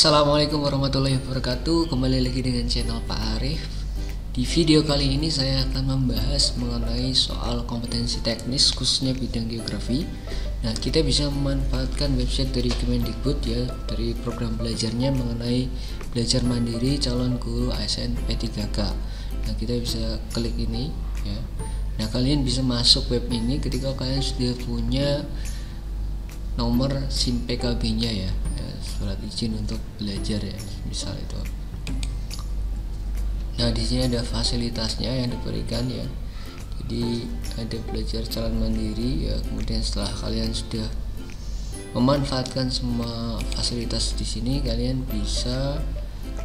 Assalamualaikum warahmatullahi wabarakatuh. Kembali lagi dengan channel Pak Arif. Di video kali ini saya akan membahas mengenai soal kompetensi teknis khususnya bidang geografi. Nah, kita bisa memanfaatkan website dari Kemendikbud ya, dari program belajarnya mengenai belajar mandiri calon guru ASN P3K. Nah, kita bisa klik ini ya. Nah, kalian bisa masuk web ini ketika kalian sudah punya nomor SIM PKB-nya ya, surat izin untuk belajar ya, misal itu. Nah, di sini ada fasilitasnya yang diberikan ya. Jadi ada belajar calon mandiri ya. Kemudian setelah kalian sudah memanfaatkan semua fasilitas di sini, kalian bisa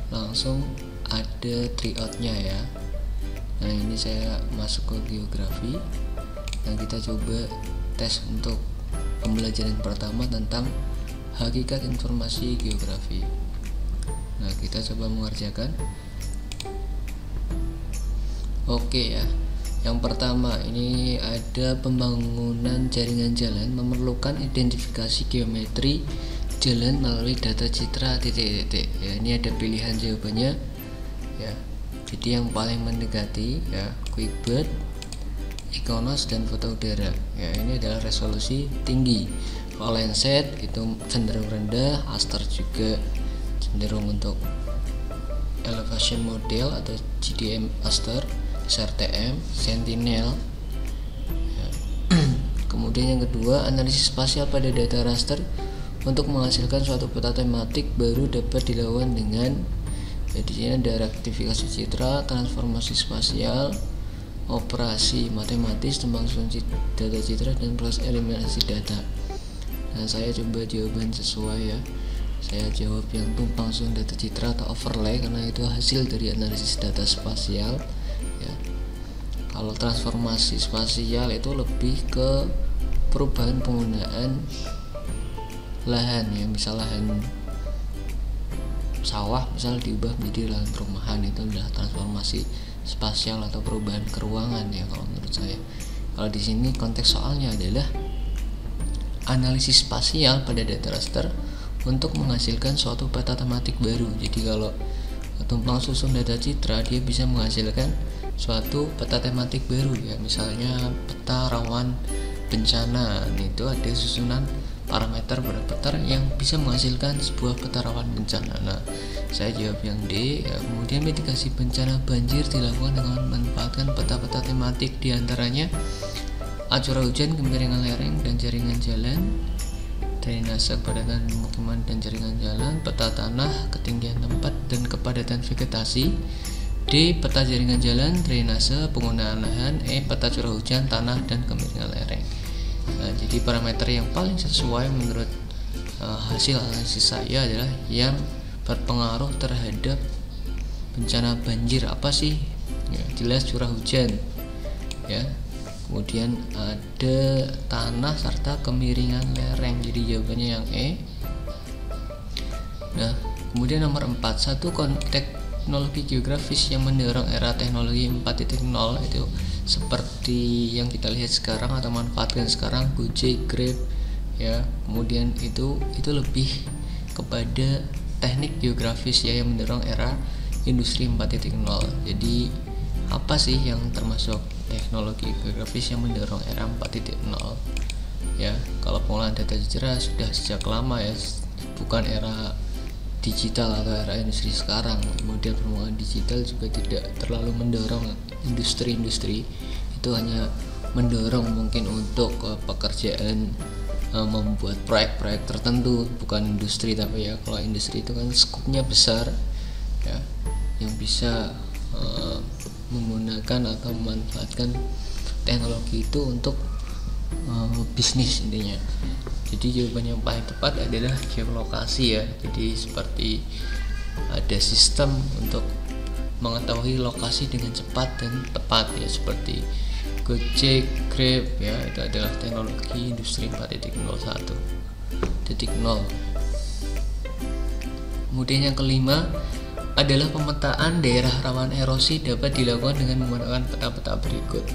langsung ada tryout-nya ya. Nah, ini saya masuk ke geografi. Nah, kita coba tes untuk pembelajaran pertama tentang hakikat informasi geografi. Nah, kita coba mengerjakan. Oke ya. Yang pertama ini ada pembangunan jaringan jalan memerlukan identifikasi geometri jalan melalui data citra titik-titik. Ya, ini ada pilihan jawabannya ya. Jadi yang paling mendekati ya QuickBird, Iconos dan foto udara. Ya, ini adalah resolusi tinggi. Kalau Landsat itu cenderung rendah, Aster juga cenderung untuk elevation model atau GDM Aster, SRTM, Sentinel. Ya. Kemudian yang kedua, analisis spasial pada data raster untuk menghasilkan suatu peta tematik baru dapat dilakukan dengan jadi ini ada rektifikasi citra, transformasi spasial, operasi matematis, tembang susun data citra, dan proses eliminasi data. Nah, saya coba jawaban sesuai ya. Saya jawab yang tumpang susun data citra atau overlay karena itu hasil dari analisis data spasial ya. Kalau transformasi spasial itu lebih ke perubahan penggunaan lahan ya, misal lahan sawah misal diubah menjadi lahan perumahan, itu adalah transformasi spasial atau perubahan keruangan ya kalau menurut saya. Kalau di sini konteks soalnya adalah analisis spasial pada data raster untuk menghasilkan suatu peta tematik baru. Jadi kalau tumpang susun data citra dia bisa menghasilkan suatu peta tematik baru ya, misalnya peta rawan bencana. Itu ada susunan parameter parameter yang bisa menghasilkan sebuah peta rawan bencana. Nah, saya jawab yang D ya. Kemudian mitigasi bencana banjir dilakukan dengan memanfaatkan peta-peta tematik, diantaranya curah hujan, kemiringan lereng dan jaringan jalan, drainase, kepadatan pemukiman dan jaringan jalan, peta tanah, ketinggian tempat dan kepadatan vegetasi. D. Peta jaringan jalan, drainase, penggunaan lahan. E. Peta curah hujan, tanah dan kemiringan lereng. Nah, jadi parameter yang paling sesuai menurut hasil analisis saya adalah yang berpengaruh terhadap bencana banjir. Apa sih? Ya, jelas curah hujan ya. Kemudian ada tanah serta kemiringan lereng. Jadi jawabannya yang E. Nah, kemudian nomor 4, satu teknologi geografis yang mendorong era teknologi 4.0 itu seperti yang kita lihat sekarang atau manfaatkan sekarang, Gojek, Grab ya. Kemudian itu lebih kepada teknik geografis ya yang mendorong era industri 4.0. Jadi apa sih yang termasuk teknologi geografis yang mendorong era 4.0 ya? Kalau pengolahan data citra sudah sejak lama ya, bukan era digital atau era industri sekarang. Model pembangunan digital juga tidak terlalu mendorong industri-industri, itu hanya mendorong mungkin untuk pekerjaan membuat proyek-proyek tertentu, bukan industri. Tapi ya kalau industri itu kan skupnya besar ya, yang bisa menggunakan atau memanfaatkan teknologi itu untuk bisnis intinya. Jadi jawaban yang paling tepat adalah geolokasi ya. Jadi seperti ada sistem untuk mengetahui lokasi dengan cepat dan tepat ya, seperti Gojek, Grab ya, itu adalah teknologi industri 4.0. Kemudian yang kelima adalah pemetaan daerah rawan erosi dapat dilakukan dengan menggunakan peta-peta berikut.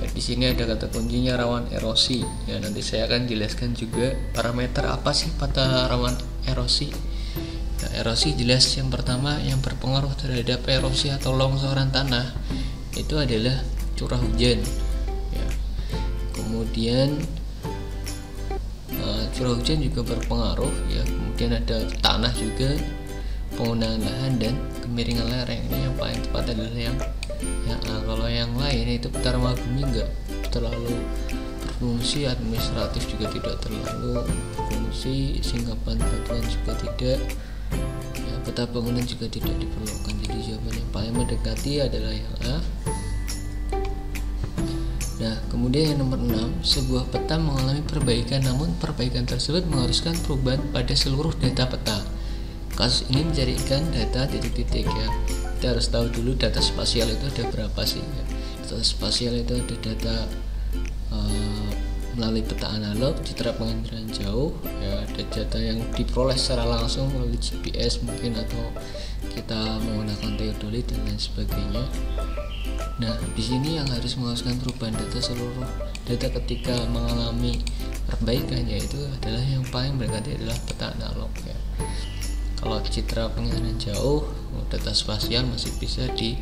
Ya, di sini ada kata kuncinya rawan erosi. Ya, nanti saya akan jelaskan juga parameter apa sih peta rawan erosi. Nah, erosi jelas yang pertama yang berpengaruh terhadap erosi atau longsoran tanah itu adalah curah hujan ya. Kemudian curah hujan juga berpengaruh ya. Kemudian ada tanah juga, penggunaan lahan, dan kemiringan lereng. Ini yang paling tepat adalah yang kalau yang lain itu putar bumi enggak terlalu berfungsi, administratif juga tidak terlalu berfungsi, singkapan batuan juga tidak ya, peta bangunan juga tidak diperlukan. Jadi jawaban yang paling mendekati adalah yang A. Nah, kemudian yang nomor 6, sebuah peta mengalami perbaikan, namun perbaikan tersebut mengharuskan perubahan pada seluruh data peta. Kasus ini mencarikan data titik-titik ya. Kita harus tahu dulu data spasial itu ada berapa sih ya. Data spasial itu ada data melalui peta analog, citra penginderaan jauh ya, ada data yang diperoleh secara langsung melalui GPS mungkin, atau kita menggunakan teodolit dan lain sebagainya. Nah, di sini yang harus menghasilkan perubahan data seluruh data ketika mengalami perbaikan yaitu adalah yang paling mendekati adalah peta analog ya. Kalau citra penginderaan jauh, data spasial masih bisa di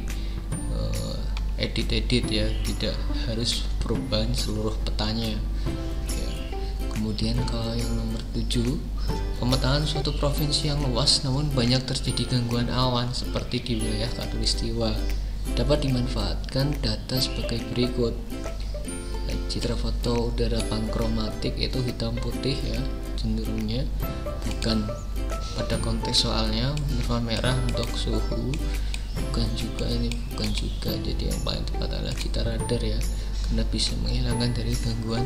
edit ya, tidak harus perubahan seluruh petanya ya. Kemudian kalau yang nomor 7, pemetaan suatu provinsi yang luas namun banyak terjadi gangguan awan seperti di wilayah khatulistiwa dapat dimanfaatkan data sebagai berikut. Citra foto udara pankromatik itu hitam putih ya cenderungnya, bukan pada konteks soalnya inframerah untuk suhu, bukan juga. Jadi yang paling tepat adalah citra radar ya, karena bisa menghilangkan dari gangguan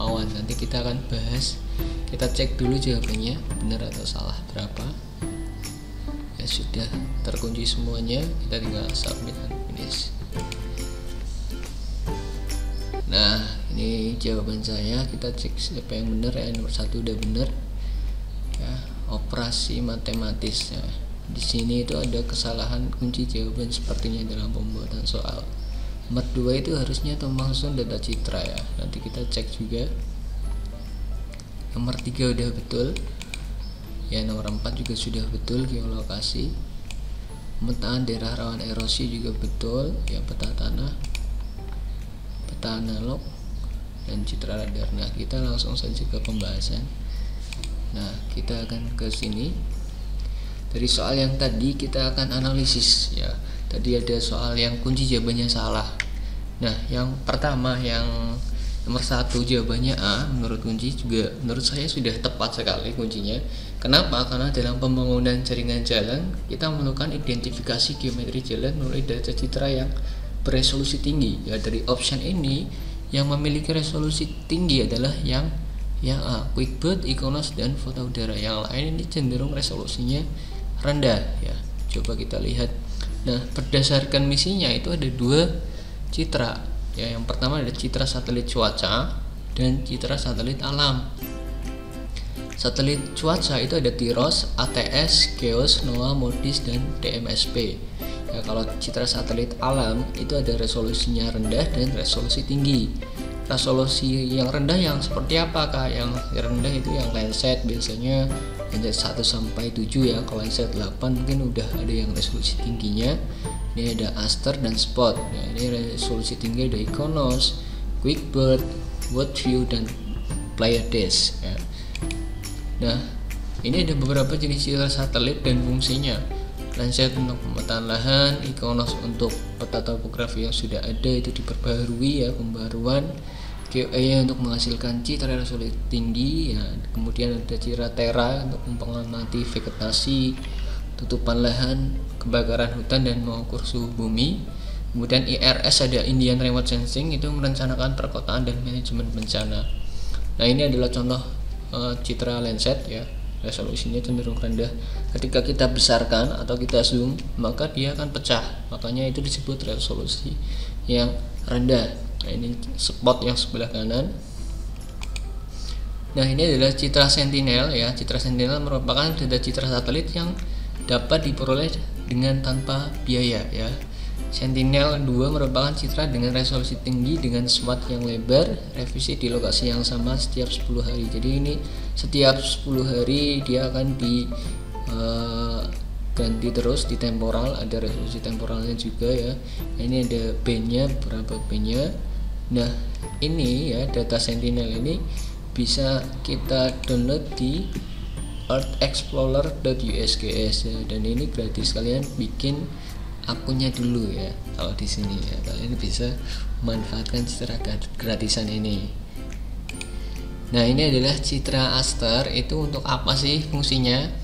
awan. Nanti kita akan bahas, kita cek dulu jawabannya benar atau salah berapa ya. Sudah terkunci semuanya, kita tinggal submit dan finish. Nah, ini jawaban saya, kita cek siapa yang benar ya. Nomor 1 udah benar ya, operasi matematis ya. Di sini itu ada kesalahan kunci jawaban sepertinya dalam pembuatan soal. Nomor 2 itu harusnya tumpang susun data citra ya, nanti kita cek juga. Nomor 3 udah betul ya, nomor 4 juga sudah betul, geolokasi. Pemetaan daerah rawan erosi juga betul ya, peta tanah, peta analog, dan citra radar. Nah, kita langsung saja ke pembahasan. Nah, kita akan ke sini. Dari soal yang tadi kita akan analisis ya. Tadi ada soal yang kunci jawabannya salah. Nah, yang pertama yang nomor 1 jawabannya A menurut kunci juga menurut saya sudah tepat sekali kuncinya. Kenapa? Karena dalam pembangunan jaringan jalan kita memerlukan identifikasi geometri jalan melalui data citra yang beresolusi tinggi. Ya, dari option ini yang memiliki resolusi tinggi adalah yang A, QuickBird, Iconos, dan foto udara. Yang lain ini cenderung resolusinya rendah ya. Coba kita lihat. Nah, berdasarkan misinya itu ada 2 citra ya. Yang pertama ada citra satelit cuaca dan citra satelit alam. Satelit cuaca itu ada TIROS, ATS, GEOS, NOAA, MODIS, dan DMSP ya. Kalau citra satelit alam itu ada resolusinya rendah dan resolusi tinggi. Resolusi yang rendah yang seperti apakah? Yang rendah itu yang Landsat, biasanya Landsat 1 sampai 7 ya. Kalau Landsat 8 mungkin udah ada yang resolusi tingginya. Ini ada Aster dan Spot. Nah, ini resolusi tinggi ada Iconos, QuickBird, WorldView, dan Pleiades ya. Nah, ini ada beberapa jenis citra satelit dan fungsinya. Landsat untuk pemetaan lahan, Iconos untuk peta topografi yang sudah ada itu diperbaharui ya, pembaruan. GeoEye untuk menghasilkan citra resolusi tinggi ya. Kemudian ada citra Terra untuk mengamati vegetasi, tutupan lahan, kebakaran hutan, dan mengukur suhu bumi. Kemudian IRS ada Indian Remote Sensing, itu merencanakan perkotaan dan manajemen bencana. Nah, ini adalah contoh citra Landsat ya. Resolusinya cenderung rendah. Ketika kita besarkan atau kita zoom, maka dia akan pecah. Makanya itu disebut resolusi yang rendah. Nah, ini spot yang sebelah kanan. Nah, ini adalah citra Sentinel ya. Citra Sentinel merupakan data citra satelit yang dapat diperoleh dengan tanpa biaya ya. Sentinel 2 merupakan citra dengan resolusi tinggi dengan SWAT yang lebar, revisi di lokasi yang sama setiap 10 hari. Jadi ini setiap 10 hari dia akan ganti terus di temporal, ada resolusi temporalnya juga ya. Ini ada B-nya, berapa B-nya. Nah ini ya, data Sentinel ini bisa kita download di earthexplorer.usgs ya, dan ini gratis, kalian bikin akunnya dulu ya. Kalau di sini ya, kalian bisa memanfaatkan citra gratisan ini. Nah ini adalah citra Aster. Itu untuk apa sih fungsinya?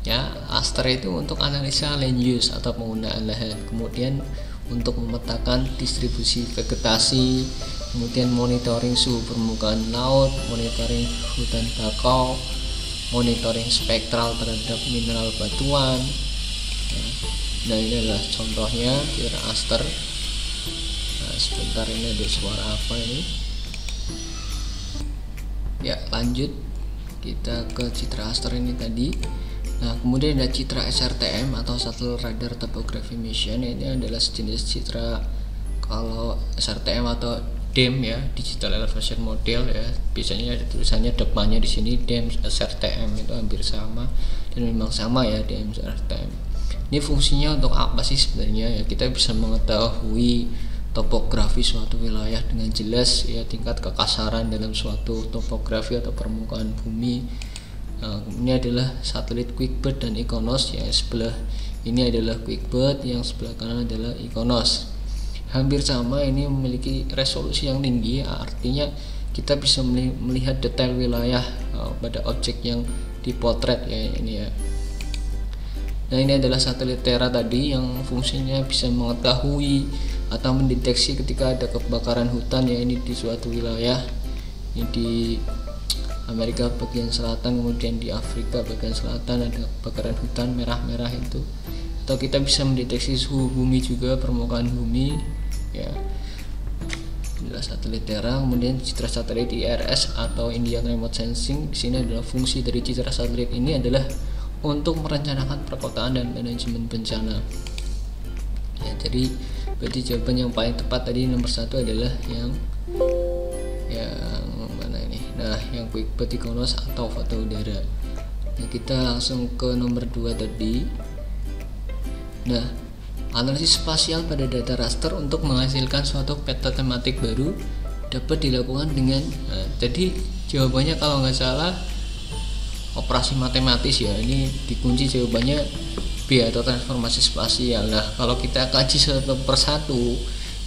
Ya, Aster itu untuk analisa land use atau penggunaan lahan, kemudian untuk memetakan distribusi vegetasi, kemudian monitoring suhu permukaan laut, monitoring hutan bakau, monitoring spektral terhadap mineral batuan. Nah ini adalah contohnya citra Aster. Nah, sebentar, ini ada suara apa ini? Ya, lanjut kita ke citra Aster ini tadi. Nah kemudian ada citra SRTM atau Shuttle Radar Topography Mission. Ini adalah sejenis citra, kalau SRTM atau DEM ya, Digital Elevation Model ya, biasanya ada tulisannya depannya di sini DEM SRTM, itu hampir sama dan memang sama ya, DEM SRTM. Ini fungsinya untuk apa sih sebenarnya ya? Kita bisa mengetahui topografi suatu wilayah dengan jelas ya, tingkat kekasaran dalam suatu topografi atau permukaan bumi. Nah, ini adalah satelit QuickBird dan Iconos. Yang sebelah ini adalah QuickBird, yang sebelah kanan adalah Iconos. Hampir sama, ini memiliki resolusi yang tinggi, artinya kita bisa melihat detail wilayah pada objek yang dipotret ya, ini ya. Nah ini adalah satelit Terra tadi, yang fungsinya bisa mengetahui atau mendeteksi ketika ada kebakaran hutan ya, ini di suatu wilayah, ini di Amerika bagian selatan, kemudian di Afrika bagian selatan ada kebakaran hutan merah-merah itu. Atau kita bisa mendeteksi suhu bumi juga, permukaan bumi ya. Inilah satelit Terra. Kemudian citra satelit IRS atau Indian Remote Sensing. Di sini adalah fungsi dari citra satelit ini adalah untuk merencanakan perkotaan dan manajemen bencana. Ya, jadi berarti jawaban yang paling tepat tadi nomor 1 adalah yang mana ini? Nah, yang QuickBird, Iconos atau foto udara. Nah, kita langsung ke nomor 2 tadi. Nah, analisis spasial pada data raster untuk menghasilkan suatu peta tematik baru dapat dilakukan dengan jadi jawabannya kalau nggak salah operasi matematis ya. Ini dikunci jawabannya B atau transformasi spasial. Nah kalau kita kaji satu persatu,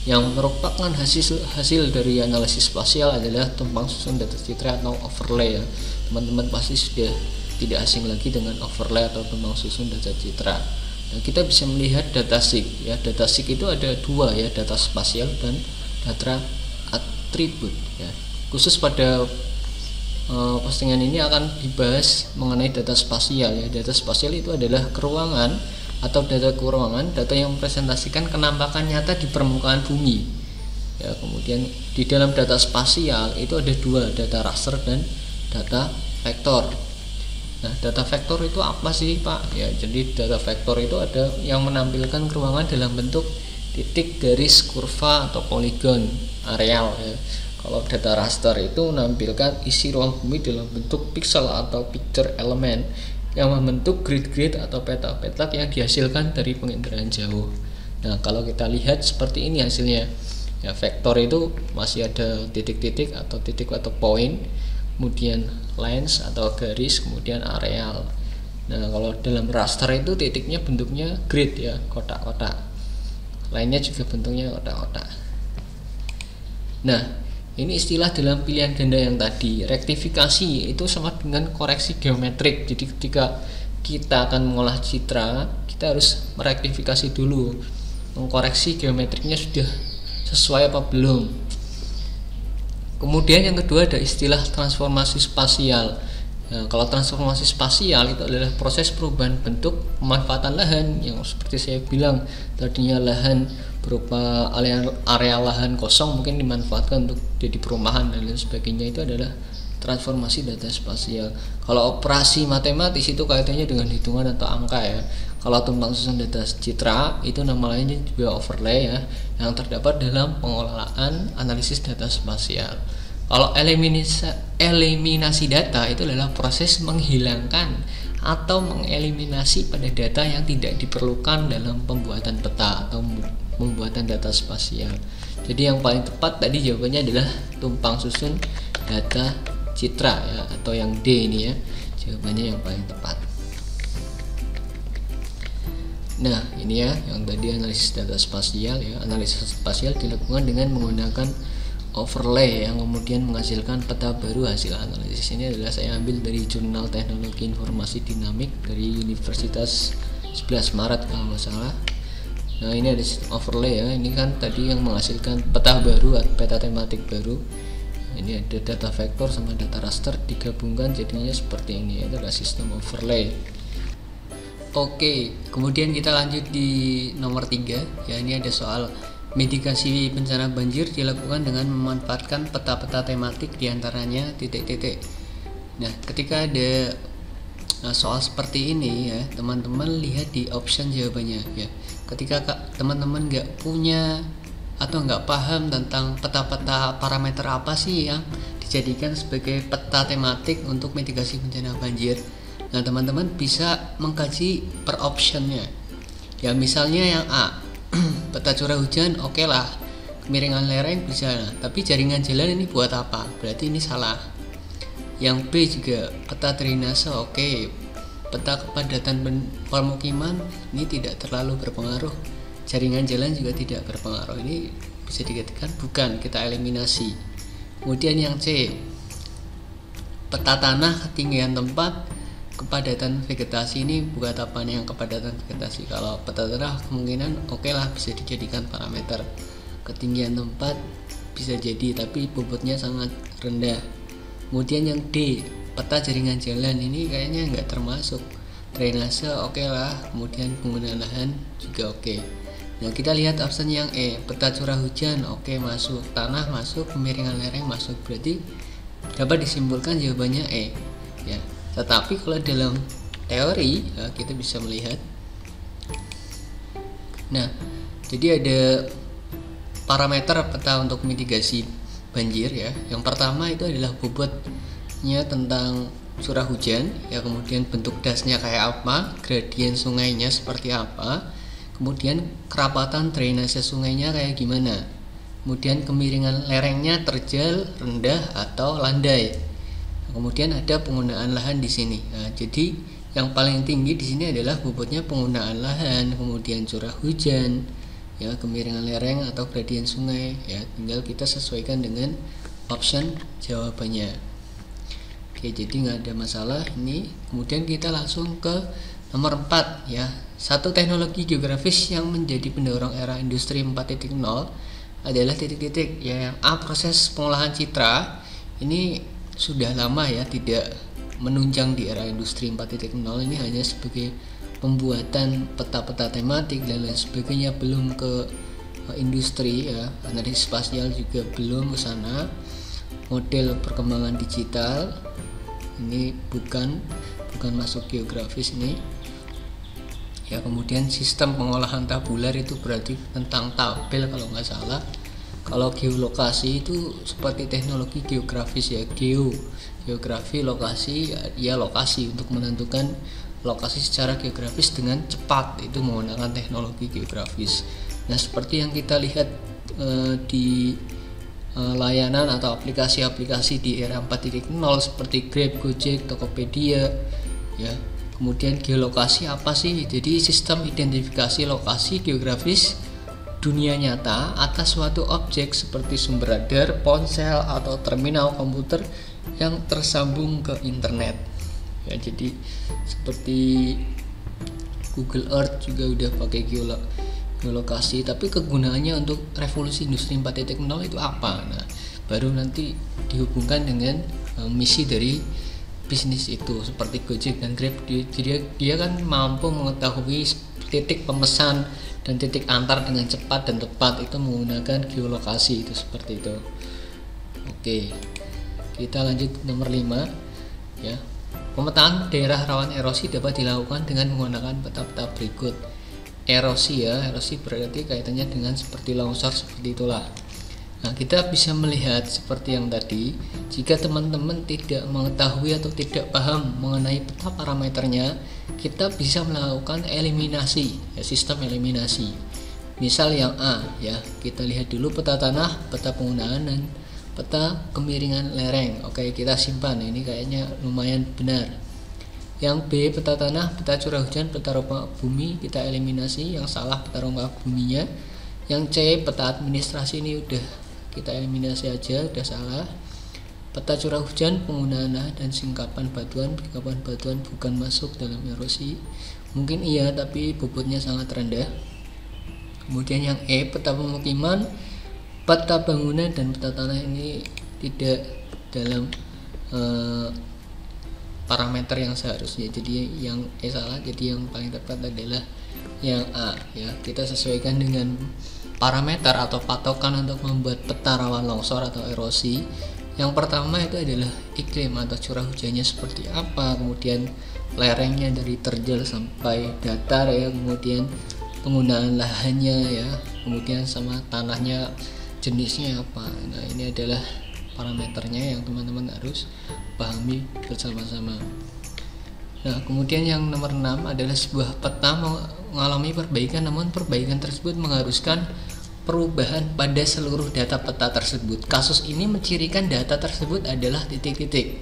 yang merupakan hasil dari analisis spasial adalah tumpang susun data citra atau overlay ya. Teman-teman pasti sudah tidak asing lagi dengan overlay atau tumpang susun data citra. Nah, kita bisa melihat datasheet ya. Datasheet itu ada dua ya, data spasial dan data atribut ya. Khusus pada postingan ini akan dibahas mengenai data spasial ya. Data spasial itu adalah keruangan atau data keruangan, data yang mempresentasikan kenampakan nyata di permukaan bumi ya. Kemudian di dalam data spasial itu ada dua, data raster dan data vektor. Nah data vektor itu apa sih Pak? Ya jadi data vektor itu ada yang menampilkan keruangan dalam bentuk titik, garis, kurva atau poligon areal ya. Kalau data raster itu menampilkan isi ruang bumi dalam bentuk pixel atau picture element yang membentuk grid-grid atau peta-peta yang dihasilkan dari penginderaan jauh. Nah kalau kita lihat seperti ini hasilnya ya. Vektor itu masih ada titik-titik atau titik atau poin, kemudian lines atau garis, kemudian areal. Nah kalau dalam raster itu titiknya bentuknya grid ya, kotak-kotak, lainnya juga bentuknya kotak-kotak. Nah ini istilah dalam pilihan ganda yang tadi. Rektifikasi itu sama dengan koreksi geometrik. Jadi ketika kita akan mengolah citra, kita harus merektifikasi dulu, mengkoreksi geometriknya sudah sesuai apa belum. Kemudian yang kedua ada istilah transformasi spasial. Nah, kalau transformasi spasial itu adalah proses perubahan bentuk pemanfaatan lahan yang seperti saya bilang tadinya, lahan berupa area lahan kosong mungkin dimanfaatkan untuk jadi perumahan dan lain sebagainya. Itu adalah transformasi data spasial. Kalau operasi matematis itu kaitannya dengan hitungan atau angka ya. Kalau tumpang susun data citra itu nama lainnya juga overlay ya, yang terdapat dalam pengelolaan analisis data spasial. Kalau eliminasi data itu adalah proses menghilangkan atau mengeliminasi pada data yang tidak diperlukan dalam pembuatan peta atau pembuatan data spasial. Jadi yang paling tepat tadi jawabannya adalah tumpang susun data citra ya, atau yang D ini ya, jawabannya yang paling tepat. Nah ini ya yang tadi analisis data spasial ya. Analisis spasial dilakukan dengan menggunakan overlay yang kemudian menghasilkan peta baru. Hasil analisis ini adalah saya ambil dari Jurnal Teknologi Informasi Dinamik dari Universitas 11 Maret kalau nggak salah. Nah ini ada overlay ya, ini kan tadi yang menghasilkan peta baru, peta tematik baru. Ini ada data vektor sama data raster digabungkan jadinya seperti ini, itu adalah sistem overlay. Oke, kemudian kita lanjut di nomor 3 ya. Ini ada soal mitigasi bencana banjir dilakukan dengan memanfaatkan peta-peta tematik diantaranya titik-titik. Nah, ketika ada soal seperti ini ya, teman-teman lihat di option jawabannya ya. Ketika teman-teman nggak punya atau nggak paham tentang peta-peta parameter apa sih yang dijadikan sebagai peta tematik untuk mitigasi bencana banjir, nah teman-teman bisa mengkaji per optionnya. Ya misalnya yang A, peta curah hujan oke lah, kemiringan lereng bisa, tapi jaringan jalan ini buat apa? Berarti ini salah. Yang B juga peta drainase oke, peta kepadatan permukiman ini tidak terlalu berpengaruh, jaringan jalan juga tidak berpengaruh, ini bisa dikatakan bukan, kita eliminasi. Kemudian yang C, peta tanah ketinggian tempat kepadatan vegetasi ini buat apa nih yang kepadatan vegetasi? Kalau peta tanah kemungkinan oke lah bisa dijadikan parameter. Ketinggian tempat bisa jadi tapi bobotnya sangat rendah. Kemudian yang D, peta jaringan jalan ini kayaknya nggak termasuk. Drainase oke lah, kemudian penggunaan lahan juga oke. Nah kita lihat option yang E, peta curah hujan oke masuk, tanah masuk, kemiringan lereng masuk, berarti dapat disimpulkan jawabannya E ya. Tetapi kalau dalam teori ya, kita bisa melihat, nah jadi ada parameter peta untuk mitigasi banjir ya. Yang pertama itu adalah bobotnya tentang curah hujan ya, kemudian bentuk dasnya kayak apa, gradien sungainya seperti apa, kemudian kerapatan drainase sungainya kayak gimana, kemudian kemiringan lerengnya terjal, rendah atau landai. Kemudian ada penggunaan lahan di sini. Nah, jadi yang paling tinggi di sini adalah bobotnya penggunaan lahan, kemudian curah hujan, ya kemiringan lereng atau gradien sungai. Ya, tinggal kita sesuaikan dengan option jawabannya. Oke, jadi nggak ada masalah ini. Kemudian kita langsung ke nomor 4 ya. Satu teknologi geografis yang menjadi pendorong era industri 4.0 adalah titik-titik. Ya, yang A, proses pengolahan citra. Ini sudah lama ya tidak menunjang di era industri 4.0, ini hanya sebagai pembuatan peta-peta tematik dan lain sebagainya, belum ke industri ya. Analisis spasial juga belum ke sana. Model perkembangan digital ini bukan masuk geografis ini ya. Kemudian sistem pengolahan tabular itu berarti tentang tabel kalau nggak salah. Kalau geolokasi itu seperti teknologi geografis ya, geografi, lokasi ya lokasi, untuk menentukan lokasi secara geografis dengan cepat itu menggunakan teknologi geografis. Nah seperti yang kita lihat di layanan atau aplikasi-aplikasi di era 4.0 seperti Grab, Gojek, Tokopedia ya. Kemudian geolokasi apa sih? Jadi sistem identifikasi lokasi geografis dunia nyata atas suatu objek seperti sumber radar, ponsel atau terminal komputer yang tersambung ke internet. Ya, jadi seperti Google Earth juga udah pakai geolokasi, tapi kegunaannya untuk revolusi industri 4.0 itu apa? Nah, baru nanti dihubungkan dengan misi dari bisnis itu seperti Gojek dan Grab. Jadi dia kan mampu mengetahui titik pemesan dan titik antar dengan cepat dan tepat, itu menggunakan geolokasi itu seperti itu. Oke, kita lanjut nomor 5 ya. Pemetaan daerah rawan erosi dapat dilakukan dengan menggunakan peta-peta berikut. Erosi ya, erosi berarti kaitannya dengan seperti longsor seperti itulah. Nah, kita bisa melihat seperti yang tadi, jika teman-teman tidak mengetahui atau tidak paham mengenai peta parameternya, kita bisa melakukan eliminasi, ya, sistem eliminasi. Misal yang A, ya, kita lihat dulu peta tanah, peta penggunaan, dan peta kemiringan lereng. Oke, kita simpan, ini kayaknya lumayan benar. Yang B, peta tanah, peta curah hujan, peta rupa bumi, kita eliminasi. Yang salah peta rupa buminya. Yang C, peta administrasi, ini udah kita eliminasi aja, udah salah. Peta curah hujan, penggunaan dan singkapan batuan bukan masuk dalam erosi. Mungkin iya, tapi bobotnya sangat rendah. Kemudian yang E, peta pemukiman, peta bangunan, dan peta tanah, ini tidak dalam parameter yang seharusnya. Jadi yang E salah, jadi yang paling tepat adalah yang A, ya. Kita sesuaikan dengan parameter atau patokan untuk membuat peta rawan longsor atau erosi. Yang pertama itu adalah iklim atau curah hujannya seperti apa, kemudian lerengnya dari terjal sampai datar, ya, kemudian penggunaan lahannya, ya, kemudian sama tanahnya jenisnya apa. Nah, ini adalah parameternya yang teman-teman harus pahami bersama-sama. Nah, kemudian yang nomor 6 adalah sebuah peta mengalami perbaikan, namun perbaikan tersebut mengharuskan perubahan pada seluruh data peta tersebut. Kasus ini mencirikan data tersebut adalah titik-titik.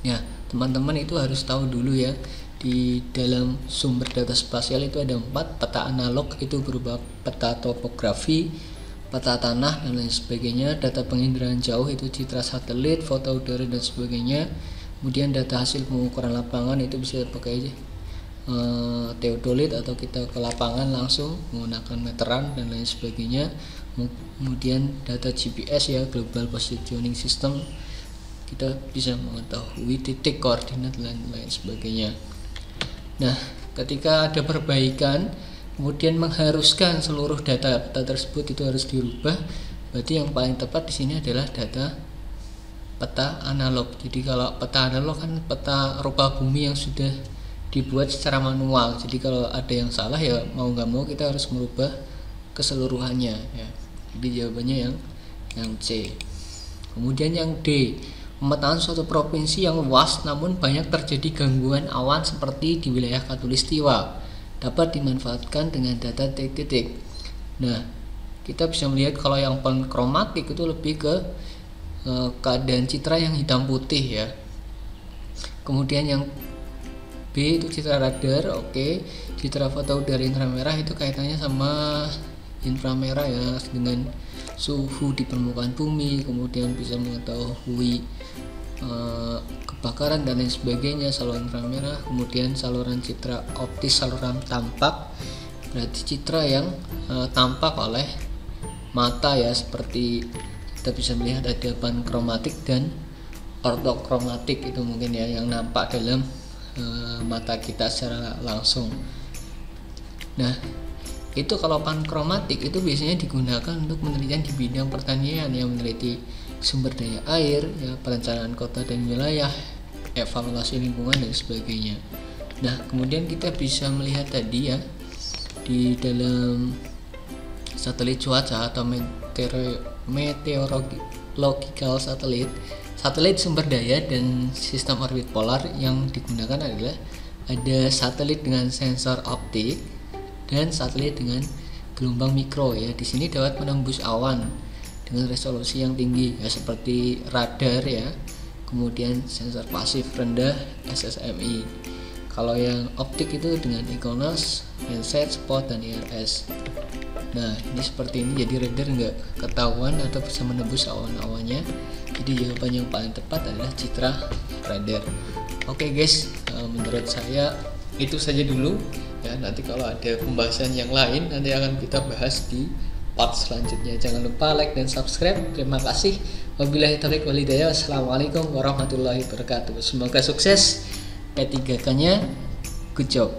Ya, teman-teman itu harus tahu dulu, ya, di dalam sumber data spasial itu ada 4. Peta analog itu berupa peta topografi, peta tanah, dan lain sebagainya. Data penginderaan jauh itu citra satelit, foto udara, dan sebagainya. Kemudian data hasil pengukuran lapangan itu bisa pakai teodolit atau kita ke lapangan langsung menggunakan meteran dan lain sebagainya. Kemudian data GPS, ya, Global Positioning System, kita bisa mengetahui titik koordinat dan lain sebagainya. Nah, ketika ada perbaikan kemudian mengharuskan seluruh data tersebut itu harus dirubah, berarti yang paling tepat di sini adalah data peta analog. Jadi kalau peta analog kan peta rupa bumi yang sudah dibuat secara manual. Jadi kalau ada yang salah, ya mau nggak mau kita harus merubah keseluruhannya, ya. Jadi jawabannya yang C. Kemudian yang D, pemetaan suatu provinsi yang luas namun banyak terjadi gangguan awan seperti di wilayah Khatulistiwa dapat dimanfaatkan dengan data titik-titik. Nah, kita bisa melihat kalau yang pankromatik itu lebih ke keadaan citra yang hitam putih, ya. Kemudian yang B itu citra radar, oke. Citra foto udara inframerah itu kaitannya sama inframerah, ya, dengan suhu di permukaan bumi, kemudian bisa mengetahui kebakaran dan lain sebagainya, saluran inframerah. Kemudian saluran citra optis, saluran tampak, berarti citra yang tampak oleh mata, ya, seperti kita bisa melihat ada pankromatik dan ortokromatik, itu mungkin, ya, yang nampak dalam mata kita secara langsung. Nah, itu kalau pankromatik itu biasanya digunakan untuk penelitian di bidang pertanian, yang meneliti sumber daya air, ya, perencanaan kota dan wilayah, evaluasi lingkungan dan sebagainya. Nah, kemudian kita bisa melihat tadi, ya, di dalam satelit cuaca atau meteorological satelit sumber daya dan sistem orbit polar, yang digunakan adalah ada satelit dengan sensor optik dan satelit dengan gelombang mikro, ya. Di sini dapat menembus awan dengan resolusi yang tinggi, ya, seperti radar, ya. Kemudian sensor pasif rendah SSMI. Kalau yang optik itu dengan IKONOS, Landsat, Spot, dan IRS. Nah, ini seperti ini, jadi radar nggak ketahuan atau bisa menembus awan-awannya. Jadi jawaban yang paling tepat adalah citra radar. Oke, guys, menurut saya itu saja dulu, ya. Nanti kalau ada pembahasan yang lain nanti akan kita bahas di part selanjutnya. Jangan lupa like dan subscribe. Terima kasih. Wabillahi taufiq wal hidayah. Wassalamualaikum warahmatullahi wabarakatuh. Semoga sukses P3K-nya. Good job.